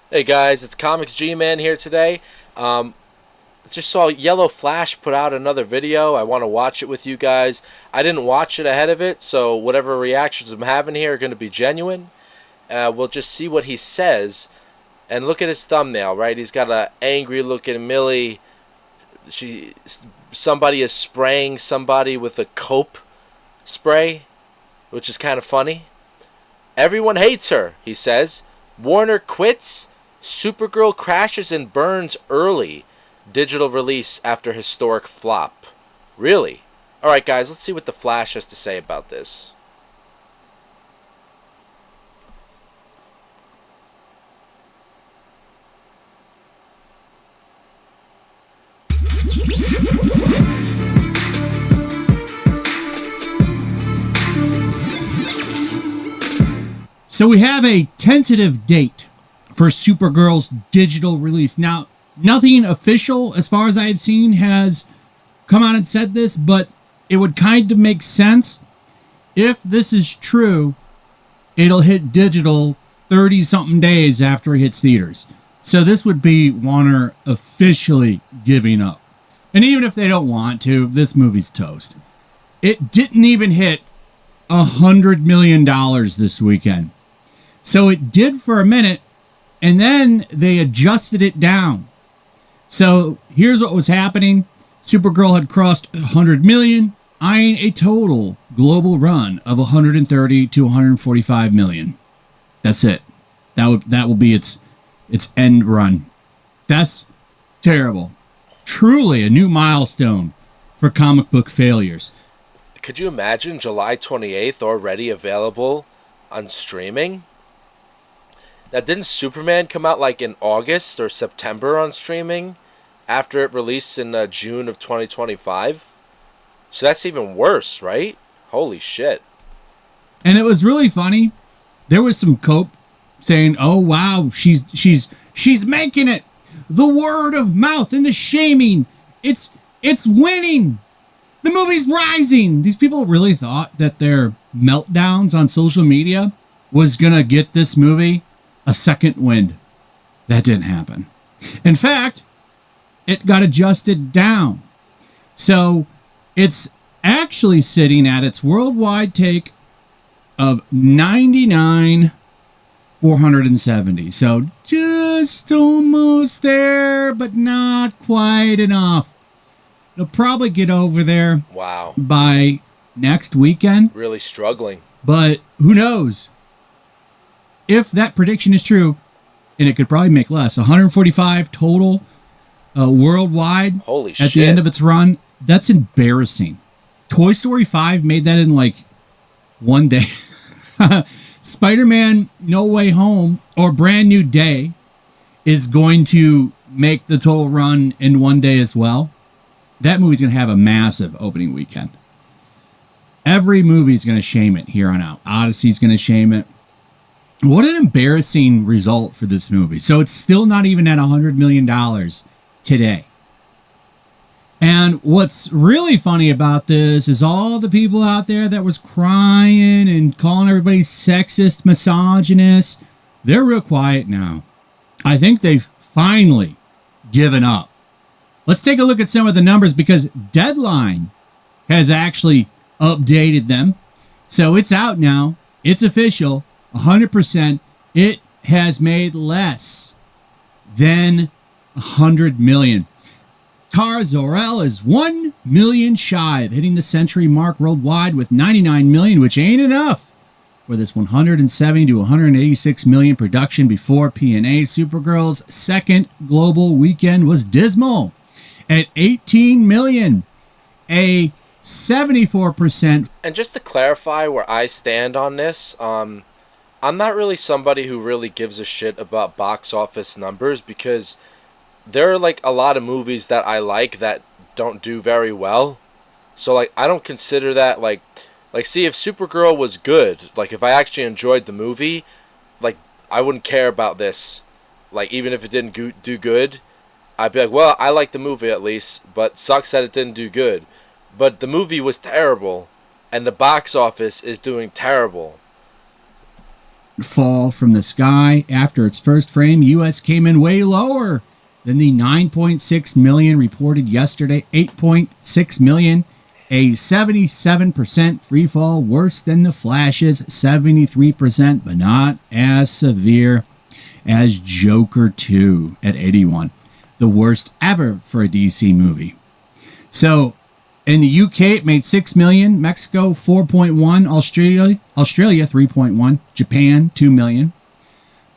Hey guys, it's Comics G-Man here today. Just saw Yellowflash put out another video. I want to watch it with you guys. I didn't watch it ahead of it, so whatever reactions I'm having here are going to be genuine. We'll just see what he says. And look at his thumbnail, right? He's got an angry looking Millie. Somebody is spraying somebody with a cope spray, which is kind of funny. Everyone hates her, he says. Warner quits. Supergirl crashes and burns early. Digital release after historic flop. Really? Alright guys, let's see what the Flash has to say about this. So we have a tentative date for Supergirl's digital release. Now, nothing official, as far as I have seen, has come out and said this, but it would kind of make sense. If this is true, it'll hit digital 30-something days after it hits theaters. So this would be Warner officially giving up. And even if they don't want to, this movie's toast. It didn't even hit $100 million this weekend. So it did for a minute, and then they adjusted it down. So here's what was happening. Supergirl had crossed 100 million, eyeing a total global run of 130 to 145 million. That's it. That will be its end run. That's terrible. Truly a new milestone for comic book failures. Could you imagine July 28th already available on streaming? Now, didn't Superman come out like in August or September on streaming after it released in June of 2025? So that's even worse, right? Holy shit. And it was really funny. There was some cope saying, "Oh wow, she's making it. The word of mouth and the shaming. It's winning. The movie's rising." These people really thought that their meltdowns on social media was gonna get this movie a second wind. That didn't happen. In fact, it got adjusted down. So it's actually sitting at its worldwide take of 99,470. So just almost there, but not quite enough. It'll probably get over there Wow. by next weekend. Really struggling. But who knows? If that prediction is true, and it could probably make less, 145 total worldwide Holy at shit. the end of its run, that's embarrassing. Toy Story 5 made that in like one day. Spider-Man No Way Home or Brand New Day is going to make the total run in one day as well. That movie's going to have a massive opening weekend. Every movie's going to shame it here on out. Odyssey's going to shame it. What an embarrassing result for this movie. So it's still not even at $100 million today. And what's really funny about this is all the people out there that was crying and calling everybody sexist, misogynist, they're real quiet now. I think they've finally given up. Let's take a look at some of the numbers because Deadline has actually updated them. So it's out now. It's official. 100%. It has made less than 100 million. Car Zor-El is 1 million shy of hitting the century mark worldwide with 99 million, which ain't enough for this 170 to 186 million production before P&A. Supergirl's second global weekend was dismal at 18 million, a 74%. And just to clarify where I stand on this, I'm not really somebody who really gives a shit about box office numbers because there are like a lot of movies that I like that don't do very well. So like I don't consider that like see if Supergirl was good, like if I actually enjoyed the movie, like I wouldn't care about this. Like even if it didn't do good, I'd be like, well, I like the movie at least, but sucks that it didn't do good. But the movie was terrible and the box office is doing terrible. fall from the sky. After its first frame, U.S. came in way lower than the 9.6 million reported yesterday. 8.6 million, a 77% free fall, worse than the Flash's 73%, but not as severe as Joker 2 at 81. The worst ever for a DC movie. So in the UK, it made 6 million, Mexico 4.1, Australia 3.1, Japan 2 million,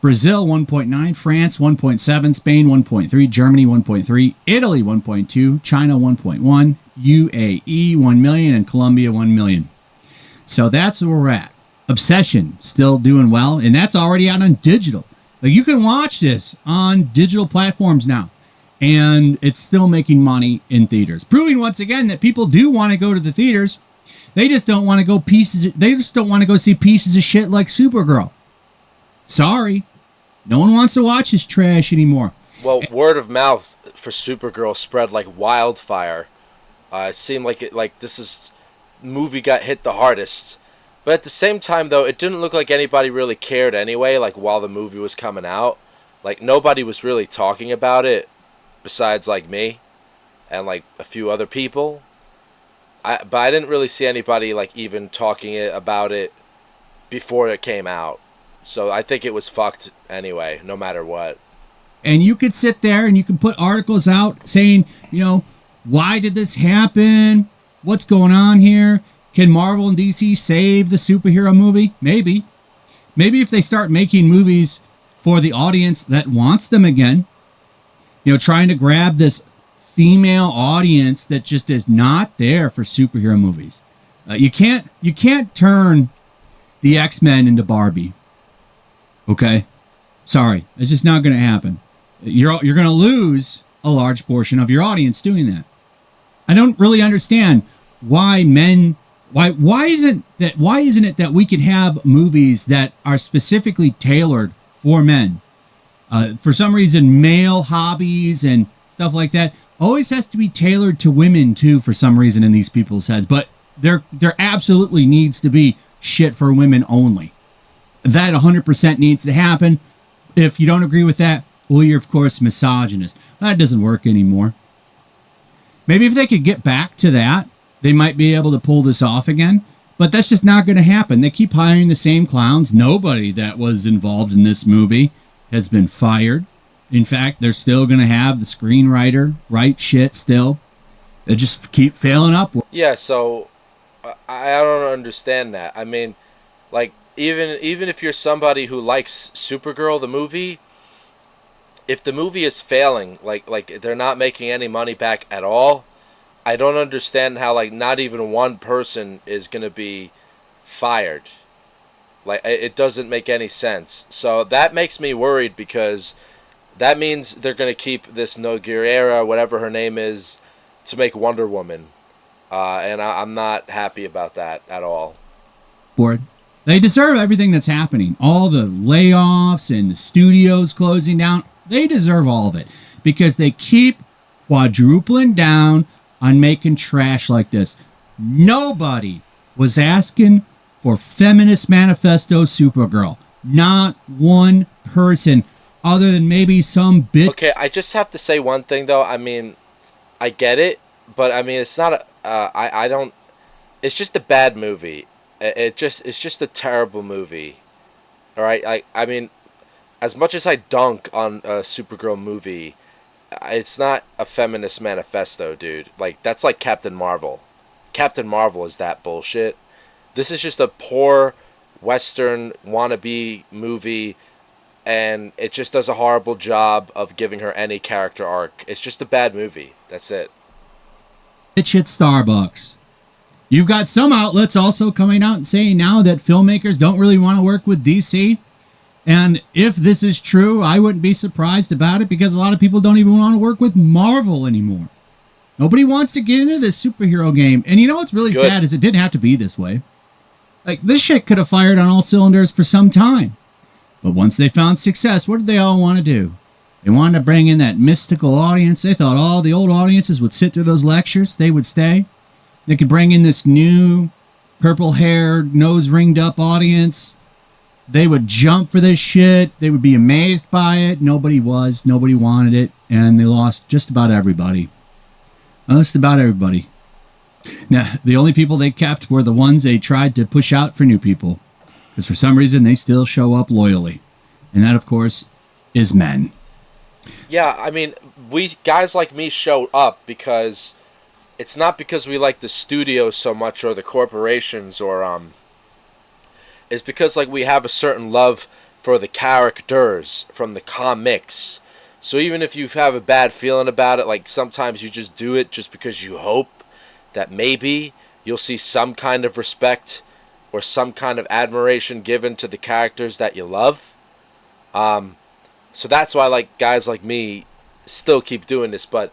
Brazil 1.9, France 1.7, Spain 1.3, Germany 1.3, Italy 1.2, China 1.1, UAE 1 million, and Colombia 1 million. So that's where we're at. Obsession still doing well, and that's already out on digital. Like, you can watch this on digital platforms now, and it's still making money in theaters, proving once again that people do want to go to the theaters. They just don't want to go They just don't want to go see pieces of shit like Supergirl. Sorry, no one wants to watch this trash anymore. Well, word of mouth for Supergirl spread like wildfire. It seemed like this movie got hit the hardest. But at the same time, though, it didn't look like anybody really cared anyway. Like, while the movie was coming out, like, nobody was really talking about it. Besides, like, me and, like, a few other people. But I didn't really see anybody, like, even talking about it before it came out. So I think it was fucked anyway, no matter what. And you could sit there and you can put articles out saying, why did this happen? What's going on here? Can Marvel and DC save the superhero movie? Maybe. Maybe if they start making movies for the audience that wants them again. Trying to grab this female audience that just is not there for superhero movies. You can't turn the X-Men into Barbie. Okay? Sorry. It's just not going to happen. You're going to lose a large portion of your audience doing that. I don't really understand why isn't it that we can have movies that are specifically tailored for men? For some reason, male hobbies and stuff like that always has to be tailored to women too, for some reason, in these people's heads. But there absolutely needs to be shit for women only. That 100% needs to happen. If you don't agree with that, well, you're of course misogynist. That doesn't work anymore. Maybe if they could get back to that, they might be able to pull this off again. But that's just not going to happen. They keep hiring the same clowns. Nobody that was involved in this movie has been fired. In fact, they're still going to have the screenwriter write shit still. They just keep failing up. Yeah, so I don't understand that. I mean, like, even if you're somebody who likes Supergirl, the movie, if the movie is failing, like they're not making any money back at all, I don't understand how, like, not even one person is going to be fired. Like, it doesn't make any sense. So that makes me worried, because that means they're going to keep this Nogueira, whatever her name is, to make Wonder Woman. And I'm not happy about that at all. Board. They deserve everything that's happening. All the layoffs and the studios closing down. They deserve all of it, because they keep quadrupling down on making trash like this. Nobody was asking for Feminist Manifesto Supergirl. Not one person, other than maybe some bitch. Okay, I just have to say one thing, though. I mean, I get it, but I mean, it's not I don't. It's just a bad movie. It's just a terrible movie. All right, I mean, as much as I dunk on a Supergirl movie, it's not a feminist manifesto, dude. Like, that's like Captain Marvel. Captain Marvel is that bullshit. This is just a poor Western wannabe movie, and it just does a horrible job of giving her any character arc. It's just a bad movie. That's it. Bitch at Starbucks. You've got some outlets also coming out and saying now that filmmakers don't really want to work with DC. And if this is true, I wouldn't be surprised about it, because a lot of people don't even want to work with Marvel anymore. Nobody wants to get into this superhero game. And you know what's really sad is it didn't have to be this way. Like, this shit could have fired on all cylinders for some time. But once they found success, what did they all want to do? They wanted to bring in that mystical audience. They thought all the old audiences would sit through those lectures. They would stay. They could bring in this new purple-haired, nose-ringed-up audience They would jump for this shit. They would be amazed by it. Nobody was. Nobody wanted it. And they lost just about everybody. Just about everybody. Now, the only people they kept were the ones they tried to push out for new people. Because for some reason, they still show up loyally. And that, of course, is men. Yeah, I mean, we guys like me show up because it's not because we like the studios so much or the corporations or it's because like we have a certain love for the characters from the comics. So even if you have a bad feeling about it, like sometimes you just do it just because you hope that maybe you'll see some kind of respect or some kind of admiration given to the characters that you love. So that's why like guys like me still keep doing this, but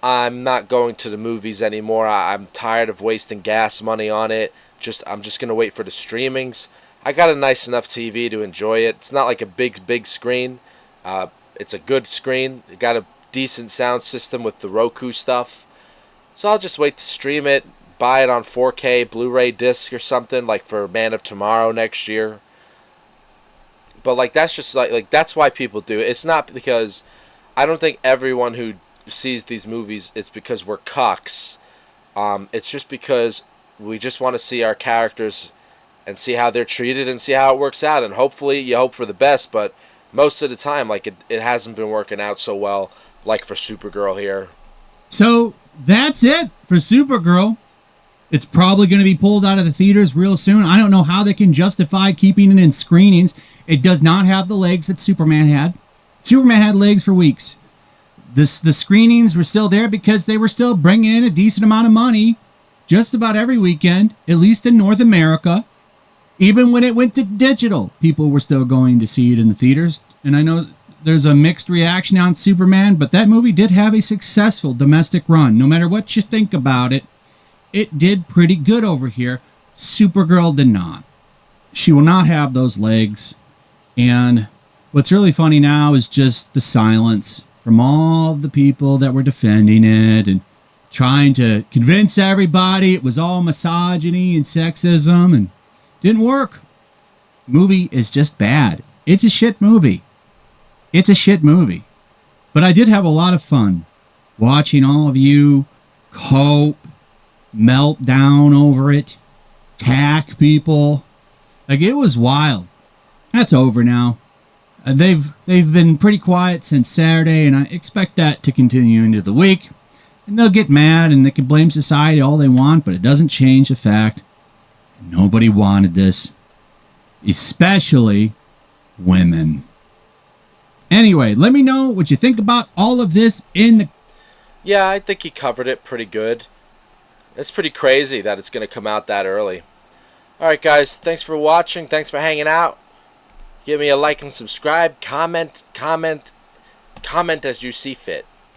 I'm not going to the movies anymore. I'm tired of wasting gas money on it. I'm just gonna wait for the streamings. I got a nice enough TV to enjoy it. It's not like a big screen. It's a good screen. It got a decent sound system with the Roku stuff. So I'll just wait to stream it, buy it on 4K Blu-ray disc or something like for Man of Tomorrow next year. But like that's just like that's why people do it. It's not because I don't think everyone who sees these movies it's because we're cucks. It's just because we just want to see our characters and see how they're treated and see how it works out. And hopefully you hope for the best, but most of the time like it hasn't been working out so well like for Supergirl here. So that's it for Supergirl. It's probably going to be pulled out of the theaters real soon. I don't know how they can justify keeping it in screenings. It does not have the legs that Superman had. Superman had legs for weeks. The screenings were still there because they were still bringing in a decent amount of money just about every weekend, at least in North America. Even when it went to digital, people were still going to see it in the theaters. And I know there's a mixed reaction on Superman, but that movie did have a successful domestic run. No matter what you think about it, it did pretty good over here. Supergirl did not. She will not have those legs. And what's really funny now is just the silence from all the people that were defending it and trying to convince everybody it was all misogyny and sexism, and didn't work. Movie is just bad. It's a shit movie. It's a shit movie. But I did have a lot of fun watching all of you cope, melt down over it, attack people. Like, it was wild. That's over now. They've been pretty quiet since Saturday, and I expect that to continue into the week. And they'll get mad, and they can blame society all they want, but it doesn't change the fact nobody wanted this, especially women. Anyway, let me know what you think about all of this in the... Yeah, I think he covered it pretty good. It's pretty crazy that it's going to come out that early. Alright guys, thanks for watching. Thanks for hanging out. Give me a like and subscribe. Comment as you see fit.